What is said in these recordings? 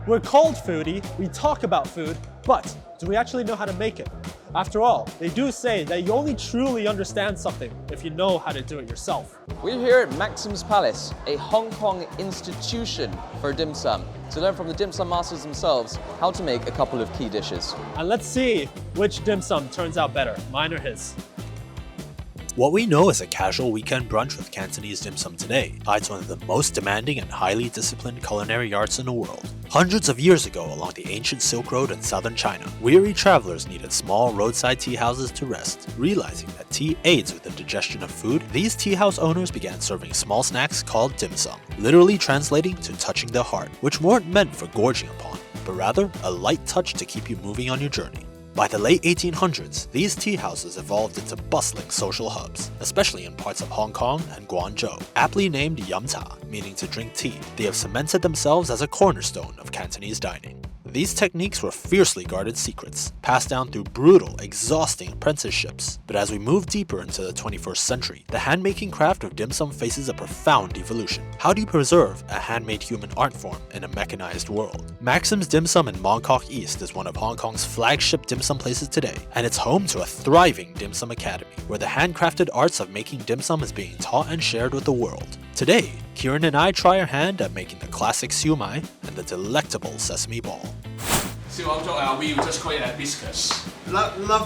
We're called Foodie, we talk about food, but do we actually know how to make it? After all, they do say that you only truly understand something if you know how to do it yourself. We're here at Maxim's Palace, a Hong Kong institution for dim sum, to learn from the dim sum masters themselves how to make a couple of key dishes. And let's see which dim sum turns out better, mine or his. What we know as a casual weekend brunch with Cantonese dim sum today hides one of the most demanding and highly disciplined culinary arts in the world. Hundreds of years ago along the ancient Silk Road in southern China, weary travelers needed small roadside tea houses to rest. Realizing that tea aids with the digestion of food, these tea house owners began serving small snacks called dim sum, literally translating to touching the heart, which weren't meant for gorging upon, but rather a light touch to keep you moving on your journey. By the late 1800s, these tea houses evolved into bustling social hubs, especially in parts of Hong Kong and Guangzhou. Aptly named yum cha, meaning to drink tea, they have cemented themselves as a cornerstone of Cantonese dining. These techniques were fiercely guarded secrets, passed down through brutal, exhausting apprenticeships. But as we move deeper into the 21st century, the handmaking craft of dim sum faces a profound evolution. How do you preserve a handmade human art form in a mechanized world? Maxim's Dim Sum in Mong Kok East is one of Hong Kong's flagship dim sum places today, and it's home to a thriving dim sum academy, where the handcrafted arts of making dim sum is being taught and shared with the world. Today, Kieran and I try our hand at making the classic Siu Mai and the delectable sesame ball. We will just call it a biscuits. Nothing.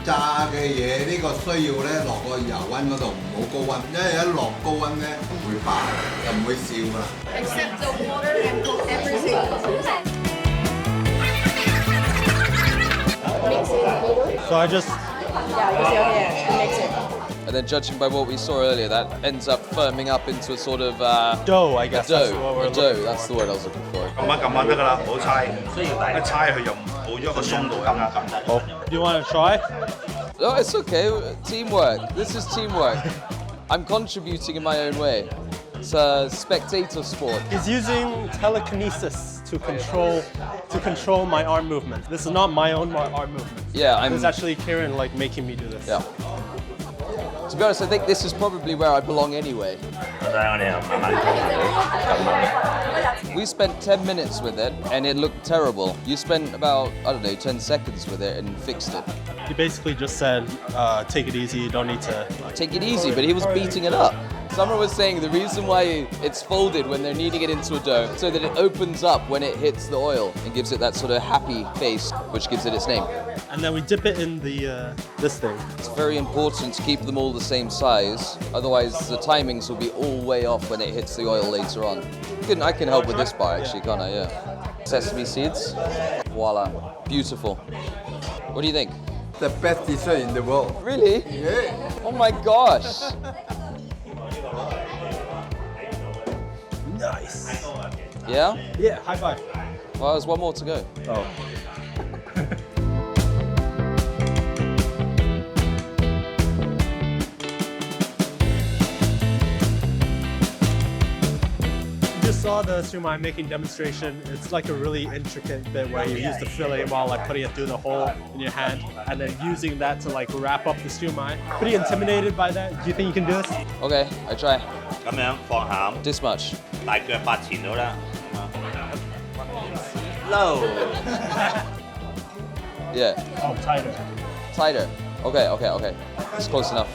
炸嘅嘢呢個需要咧落個油溫嗰度唔好高溫，因為一落高溫咧唔會爆，又唔會燒噶啦。Except the water and cook everything. Mix it. So I just... Yeah, use your hand to mix it. And then judging by what we saw earlier, that ends up firming up into a sort of dough, I guess. Dough. That's what we're Dough, looking that's the word I was looking for. 撳下得㗎啦，唔好猜，一猜佢就冇咗個鬆度咁撳。好 Do you want to try? No, it's okay. Teamwork. This is teamwork. I'm contributing in my own way. It's a spectator sport. He's using telekinesis to control my arm movement. This is not my own arm movement. Yeah, This is actually Kieran like making me do this. Yeah. To be honest, I think this is probably where I belong anyway. We spent 10 minutes with it and it looked terrible. You spent about, 10 seconds with it and fixed it. He basically just said, take it easy, you don't need to... Take it easy, but he was beating it up. Someone was saying the reason why it's folded when they're kneading it into a dough so that it opens up when it hits the oil and gives it that sort of happy face, which gives it its name. And then we dip it in the this thing. It's very important to keep them all the same size, otherwise the timings will be all way off when it hits the oil later on. I can help with this bar actually, can't I? Yeah. Sesame seeds. Voila. Beautiful. What do you think? The best dessert in the world. Really? Yeah. Oh my gosh. Nice. Yeah? Yeah, high five. Well, there's one more to go. Oh. Saw the Siu Mai making demonstration. It's like a really intricate bit where you use the fillet while like putting it through the hole in your hand and then using that to like wrap up the Siu Mai. Pretty intimidated by that. Do you think you can do this? Okay, I try. 咁樣放餡， This much. 大腳八前到啦。Low。Yeah. Oh, tighter. Tighter. Okay. It's close enough.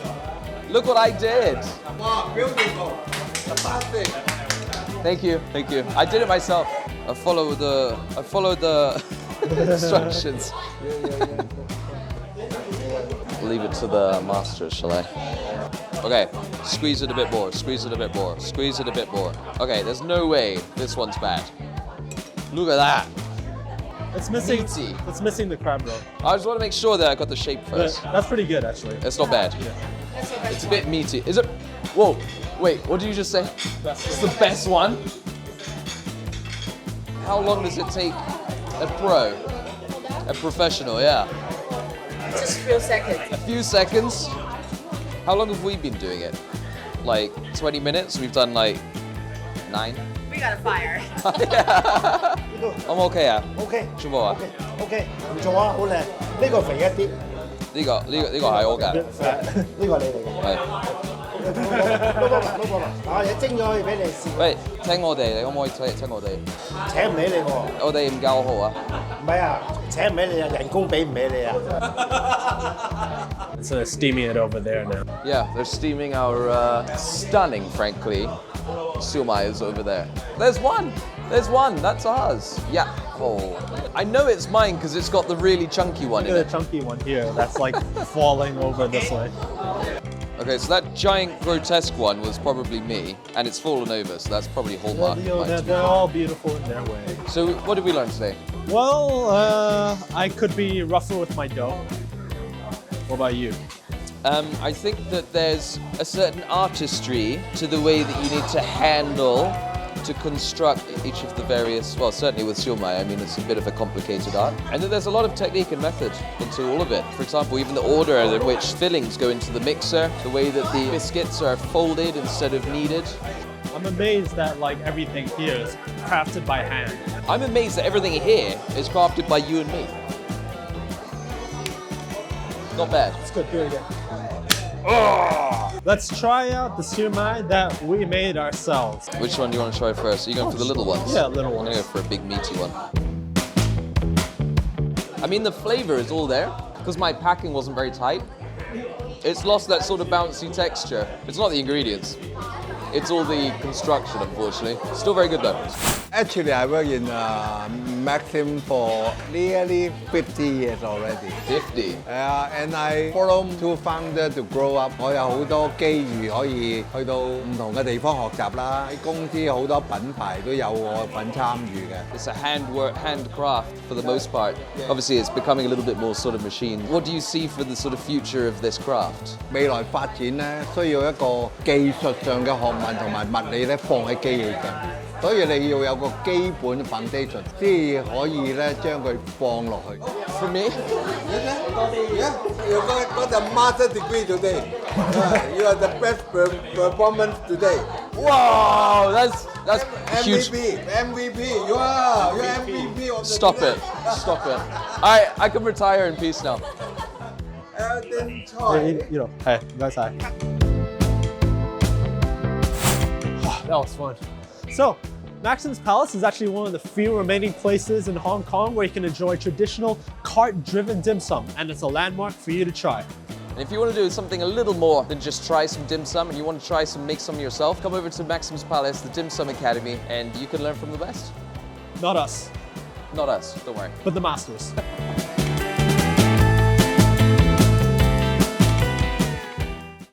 Look what I did. Wow, beautiful. Fantastic. Thank you. I did it myself. I followed the instructions. Leave it to the masters, shall I? Okay, squeeze it a bit more, squeeze it a bit more, squeeze it a bit more. Okay, there's no way this one's bad. Look at that. It's missing. Meaty. It's missing the crab roll. I just want to make sure that I got the shape first. That's pretty good, actually. It's not bad. Yeah. It's a bit meaty. Is it? Whoa, wait, what did you just say? It's the best one? How long does it take a professional, yeah? Just a few seconds. A few seconds? How long have we been doing it? Like 20 minutes? We've done like 9? We got a fire. I'm okay 啊 OK， 全部啊 OK， 唔錯啊，好靚。呢個肥一啲，呢個係我㗎，呢個你嚟嘅。係把嘢蒸咗可以俾你試。喂，聽我哋，你可唔可以聽我哋？請唔起你喎。我哋唔夠好啊。唔係啊，請唔起你啊，人工俾唔起你啊。So they're steaming it over there now. Yeah, they're steaming our stunning, frankly, Siu Mai is over there. There's one! That's ours. Yeah. Oh, I know it's mine because it's got the really chunky one Look in at the it. chunky one here. That's like falling over this way. Okay, so that giant grotesque one was probably me, and it's fallen over, so that's probably hallmark. They're all beautiful in their way. So what did we learn today? Well, I could be rougher with my dough. What about you? I think that there's a certain artistry to the way that you need to handle to construct each of the various, well, certainly with Siu Mai, I mean, it's a bit of a complicated art. And then there's a lot of technique and method into all of it. For example, even the order in which fillings go into the mixer, the way that the biscuits are folded instead of kneaded. I'm amazed that like everything here is crafted by hand. I'm amazed that everything here is crafted by you and me. Not bad. It's good, do it again. Let's try out the Siu Mai that we made ourselves. Which one do you want to try first? Are you going for the little ones? Yeah, little I'm ones. going to go for a big meaty one. I mean, the flavor is all there because my packing wasn't very tight. It's lost that sort of bouncy texture. It's not the ingredients. It's all the construction, unfortunately. Still very good though. Actually, I work in Maxim for nearly 50 years already. 50. And I follow two founders to grow up. 我有好多機遇可以去到唔同嘅地方學習啦。喺公司好多品牌都有我份參與嘅。It's a handcraft for the most part. Obviously, it's becoming a little bit more sort of machine. What do you see for the sort of future of this craft? 未來發展咧，需要一個技術上嘅學問同埋物理咧放喺機器上。所以你要有個基本 foundation， 先可以咧將佢放落去。For me? Yeah, you got a master degree today. You are the best performance today. Whoa, that's huge. MVP. You are MVP of the Stop it. Stop it. All right, I can retire in peace now. You know, hey, you guys, hi. That was fun. So, Maxim's Palace is actually one of the few remaining places in Hong Kong where you can enjoy traditional cart-driven dim sum, and it's a landmark for you to try. And if you want to do something a little more than just try some dim sum and you want to make some yourself, come over to Maxim's Palace, the Dim Sum Academy, and you can learn from the best. Not us, Not us, don't worry. but the masters.